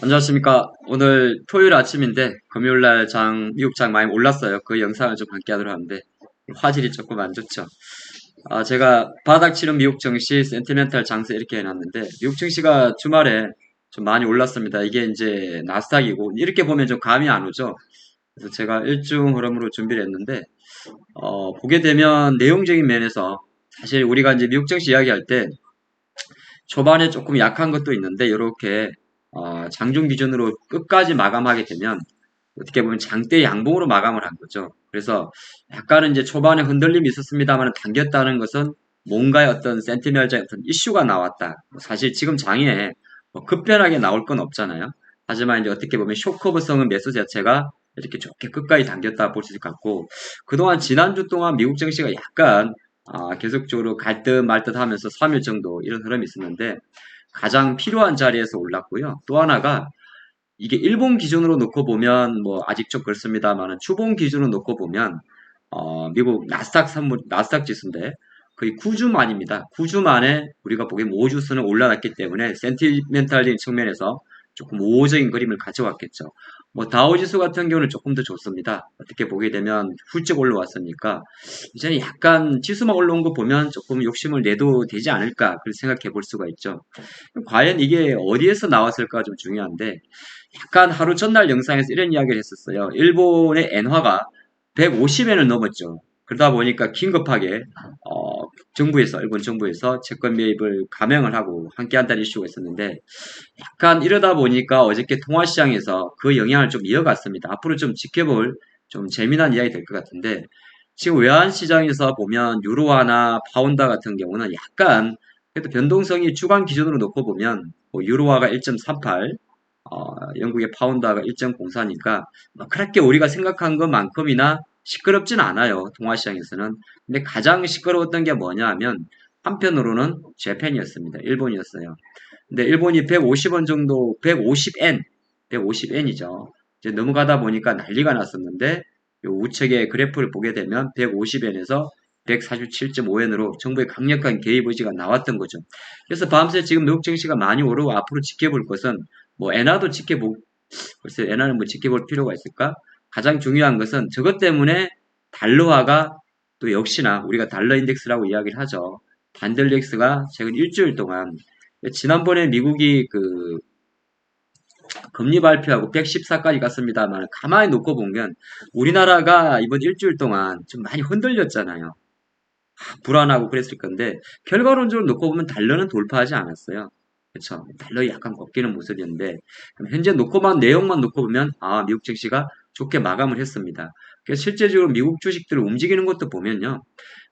안녕하십니까. 오늘 토요일 아침인데 금요일날 미국 장 많이 올랐어요. 그 영상을 좀 함께 하도록 하는데 화질이 조금 안 좋죠. 제가 바닥 치는 미국 증시 센티멘탈 장세 이렇게 해놨는데 미국 증시가 주말에 좀 많이 올랐습니다. 이게 이제 나스닥이고 이렇게 보면 좀 감이 안 오죠. 그래서 제가 일중 흐름으로 준비를 했는데 보게 되면 내용적인 면에서 사실 우리가 이제 미국 증시 이야기할 때 초반에 조금 약한 것도 있는데 이렇게 장중 기준으로 끝까지 마감하게 되면 어떻게 보면 장대 양봉으로 마감을 한 거죠. 그래서 약간은 이제 초반에 흔들림이 있었습니다만 당겼다는 것은 뭔가의 어떤 센티멜적 어떤 이슈가 나왔다. 사실 지금 장에 뭐 급변하게 나올 건 없잖아요. 하지만 이제 어떻게 보면 쇼커브성은 매수 자체가 이렇게 좋게 끝까지 당겼다 볼 수 있을 것 같고 그동안 지난주 동안 미국 증시가 약간 계속적으로 갈 듯 말 듯 하면서 3일 정도 이런 흐름이 있었는데 가장 필요한 자리에서 올랐고요. 또 하나가 이게 일본 기준으로 놓고 보면 뭐 아직 좀 그렇습니다만은 주봉 기준으로 놓고 보면 미국 나스닥 지수인데 거의 9주 만입니다. 9주 만에 우리가 보기엔 5주선을 올라갔기 때문에 센티멘탈적인 측면에서 조금 우호적인 그림을 가져왔겠죠. 뭐 다우지수 같은 경우는 조금 더 좋습니다. 어떻게 보게 되면 훌쩍 올라왔으니까 이제는 약간 지수만 올라온 거 보면 조금 욕심을 내도 되지 않을까 그렇게 생각해 볼 수가 있죠. 과연 이게 어디에서 나왔을까 좀 중요한데 약간 하루 전날 영상에서 이런 이야기를 했었어요. 일본의 엔화가 150엔을 넘었죠. 그러다 보니까 긴급하게 일본 정부에서 채권 매입을 감행을 하고 함께 한다는 이슈가 있었는데 약간 이러다 보니까 어저께 통화시장에서 그 영향을 좀 이어갔습니다. 앞으로 좀 지켜볼 좀 재미난 이야기 될 것 같은데 지금 외환시장에서 보면 유로화나 파운드 같은 경우는 약간 그래도 변동성이 주간 기준으로 놓고 보면 뭐 유로화가 1.38, 영국의 파운드가 1.04니까 뭐 그렇게 우리가 생각한 것만큼이나 시끄럽진 않아요. 통화시장에서는. 근데 가장 시끄러웠던 게 뭐냐 하면 한편으로는 재팬이었습니다. 일본이었어요. 근데 일본이 150원 정도, 150엔, 150엔이죠. 이제 넘어가다 보니까 난리가 났었는데 우측의 그래프를 보게 되면 150엔에서 147.5엔으로 정부의 강력한 개입 의지가 나왔던 거죠. 그래서 밤새 지금 미국 증시가 많이 오르고 앞으로 지켜볼 것은 뭐 엔화도 글쎄 엔화는 뭐 지켜볼 필요가 있을까? 가장 중요한 것은 저것 때문에 달러화가 또 역시나 우리가 달러 인덱스라고 이야기를 하죠. 반들 인덱스가 최근 일주일 동안 지난번에 미국이 그 금리 발표하고 114까지 갔습니다만 가만히 놓고 보면 우리나라가 이번 일주일 동안 좀 많이 흔들렸잖아요. 불안하고 그랬을 건데 결과론적으로 놓고 보면 달러는 돌파하지 않았어요. 그렇죠? 달러가 약간 꺾이는 모습이었는데 현재 놓고만 내용만 놓고 보면 미국 증시가 좋게 마감을 했습니다. 그래서 실제적으로 미국 주식들을 움직이는 것도 보면요.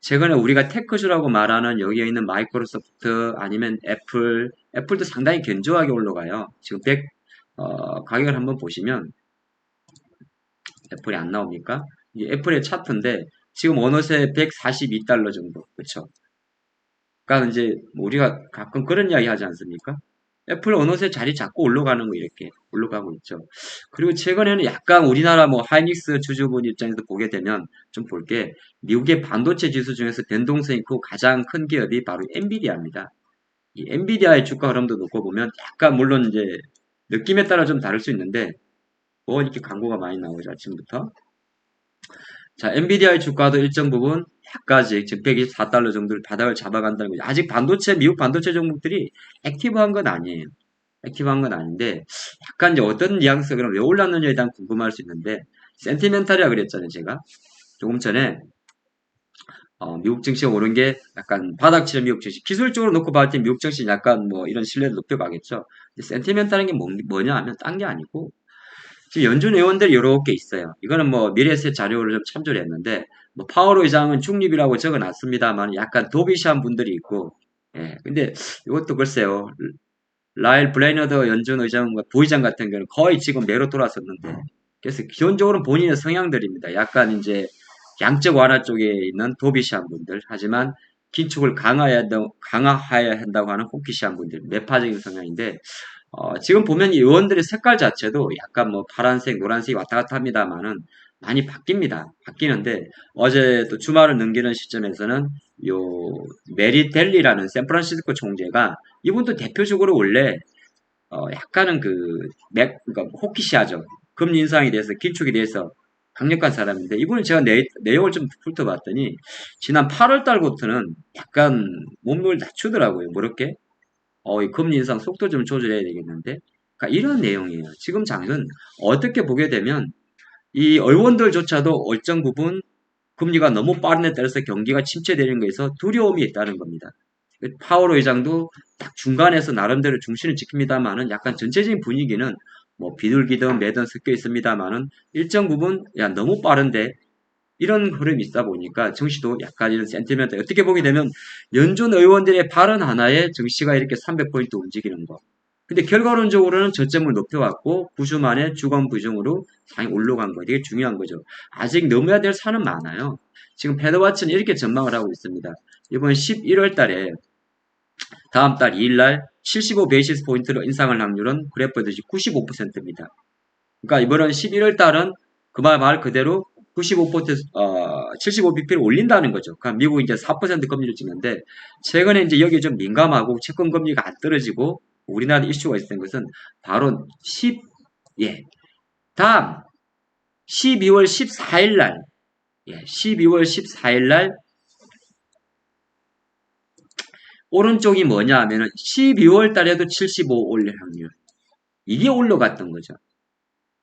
최근에 우리가 테크주라고 말하는 여기에 있는 마이크로소프트 아니면 애플도 상당히 견조하게 올라가요. 지금 가격을 한번 보시면 애플이 안 나옵니까? 이게 애플의 차트인데 지금 어느새 142달러 정도. 그렇죠? 그러니까 이제 뭐 우리가 가끔 그런 이야기 하지 않습니까? 애플 어느새 자리 잡고 올라가는 거 이렇게 올라가고 있죠. 그리고 최근에는 약간 우리나라 뭐 하이닉스 주주분 입장에서 보게 되면 좀 볼 게 미국의 반도체 지수 중에서 변동성이 크고 가장 큰 기업이 바로 엔비디아입니다. 이 엔비디아의 주가 흐름도 놓고 보면 약간 물론 이제 느낌에 따라 좀 다를 수 있는데 뭐 이렇게 광고가 많이 나오죠 아침부터. 자, 엔비디아의 주가도 일정 부분 약까지 지금 124달러 정도를 바닥을 잡아간다는 거죠. 아직 미국 반도체 종목들이 액티브한 건 아니에요. 액티브한 건 아닌데 약간 이제 어떤 뉘앙스가 그럼 왜 올랐느냐에 대한 궁금할 수 있는데 센티멘탈이라 그랬잖아요, 제가. 조금 전에 미국 증시가 오른 게 약간 바닥치는 미국 증시. 기술적으로 놓고 봤을 때 미국 증시 약간 뭐 이런 신뢰도 높여가겠죠. 센티멘탈한 게 뭐냐 하면 딴 게 아니고 지금 연준 의원들이 이렇게 있어요. 이거는 뭐 미래세 자료를 좀 참조를 했는데 뭐 파월 의장은 중립이라고 적어놨습니다만 약간 도비시한 분들이 있고 근데 이것도 글쎄요. 라일 블레이너더 연준 의장과 부의장 같은 경우는 거의 지금 매로 돌아섰는데 그래서 기본적으로는 본인의 성향들입니다. 약간 이제 양적 완화 쪽에 있는 도비시한 분들 하지만 긴축을 강화해야 한다고 하는 호키시한 분들 매파적인 성향인데 지금 보면 이 의원들의 색깔 자체도 약간 뭐 파란색, 노란색이 왔다 갔다 합니다만은 많이 바뀌는데 어제 또 주말을 넘기는 시점에서는 요 메리 델리라는 샌프란시스코 총재가 이분도 대표적으로 원래 약간은 그러니까 호키시하죠. 금리 인상에 대해서, 긴축에 대해서 강력한 사람인데, 이분은 제가 내용을 좀 훑어봤더니, 지난 8월 달부터는 약간 몸을 낮추더라고요. 뭐렇게? 이 금리 인상 속도 좀 조절해야 되겠는데? 그러니까 이런 내용이에요. 지금 장은 어떻게 보게 되면, 이 의원들조차도 일정 부분 금리가 너무 빠른 데 따라서 경기가 침체되는 거에서 두려움이 있다는 겁니다. 파월 의장도 딱 중간에서 나름대로 중심을 지킵니다만은 약간 전체적인 분위기는 뭐 비둘기든 매든 섞여 있습니다만은 일정 부분 야 너무 빠른데 이런 흐름이 있다 보니까 증시도 약간 이런 센티멘트 어떻게 보게 되면 연준 의원들의 발언 하나에 증시가 이렇게 300포인트 움직이는 거. 근데 결과론적으로는 저점을 높여왔고 9주 만에 주간 부정으로 상이 올라간 거. 되게 중요한 거죠. 아직 넘어야 될 산은 많아요. 지금 패드와츠는 이렇게 전망을 하고 있습니다. 이번 11월 달에 다음 달 2일 날 75 베이시스 포인트로 인상할 확률은 그래프 보듯이 95%입니다. 그러니까 이번은 11월 달은 그 말 그대로 95%, 75bp를 올린다는 거죠. 그러니까 미국이 이제 4% 금리를 찍는데, 최근에 이제 여기 좀 민감하고 채권 금리가 안 떨어지고, 우리나라 이슈가 있었던 것은 바로 예. 다음 12월 14일 날, 12월 14일 날, 오른쪽이 뭐냐 하면은 12월 달에도 75 올릴 확률. 이게 올라갔던 거죠.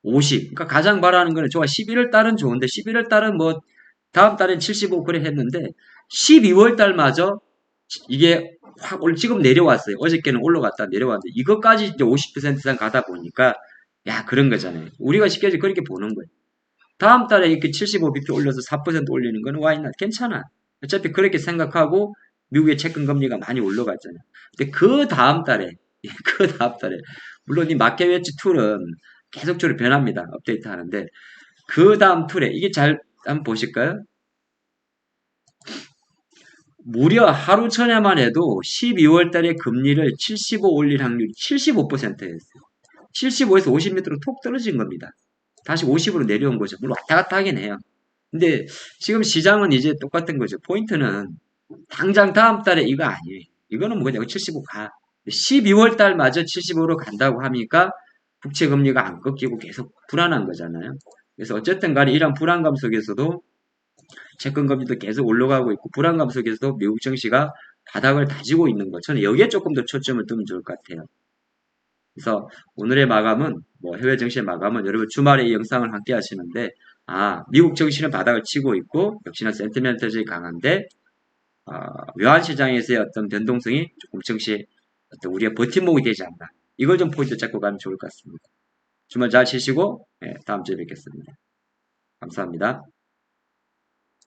50. 그러니까 가장 바라는 거는 좋아. 11월 달은 좋은데 11월 달은 뭐 다음 달엔 75 그래 했는데 12월 달마저 이게 확 지금 내려왔어요. 어저께는 올라갔다 내려왔는데 이것까지 이제 50% 이상 가다 보니까 야 그런 거잖아요. 우리가 쉽게 그렇게 보는 거예요. 다음 달에 이렇게 75bp 올려서 4% 올리는 거는 와이나 괜찮아. 어차피 그렇게 생각하고 미국의 채권 금리가 많이 올라갔잖아요. 근데 그 다음 달에 그 다음 달에 물론 이 마켓 웨치 툴은 계속적으로 변합니다. 업데이트 하는데 그 다음 툴에 이게 잘 한번 보실까요? 무려 하루 전에만 해도 12월 달에 금리를 75 올릴 확률이 75%였어요. 75에서 50m로 톡 떨어진 겁니다. 다시 50으로 내려온 거죠. 물론 왔다 갔다 하긴 해요. 근데 지금 시장은 이제 똑같은 거죠. 포인트는 당장 다음 달에 이거 아니에요. 이거는 뭐 그냥 75 가. 12월 달마저 75로 간다고 하니까 국채 금리가 안 꺾이고 계속 불안한 거잖아요. 그래서 어쨌든 간에 이런 불안감 속에서도 채권 금리도 계속 올라가고 있고 불안감 속에서도 미국 증시가 바닥을 다지고 있는 것. 저는 여기에 조금 더 초점을 두면 좋을 것 같아요. 그래서 오늘의 마감은 뭐 해외 증시의 마감은 여러분 주말에 이 영상을 함께 하시는데 미국 증시는 바닥을 치고 있고 역시나 센티멘트적이 강한데 외환 시장에서의 어떤 변동성이 조금 증시에 어떤 우리가 버팀목이 되지 않나. 이걸 좀 포인트 잡고 가면 좋을 것 같습니다. 주말 잘 쉬시고 다음 주에 뵙겠습니다. 감사합니다.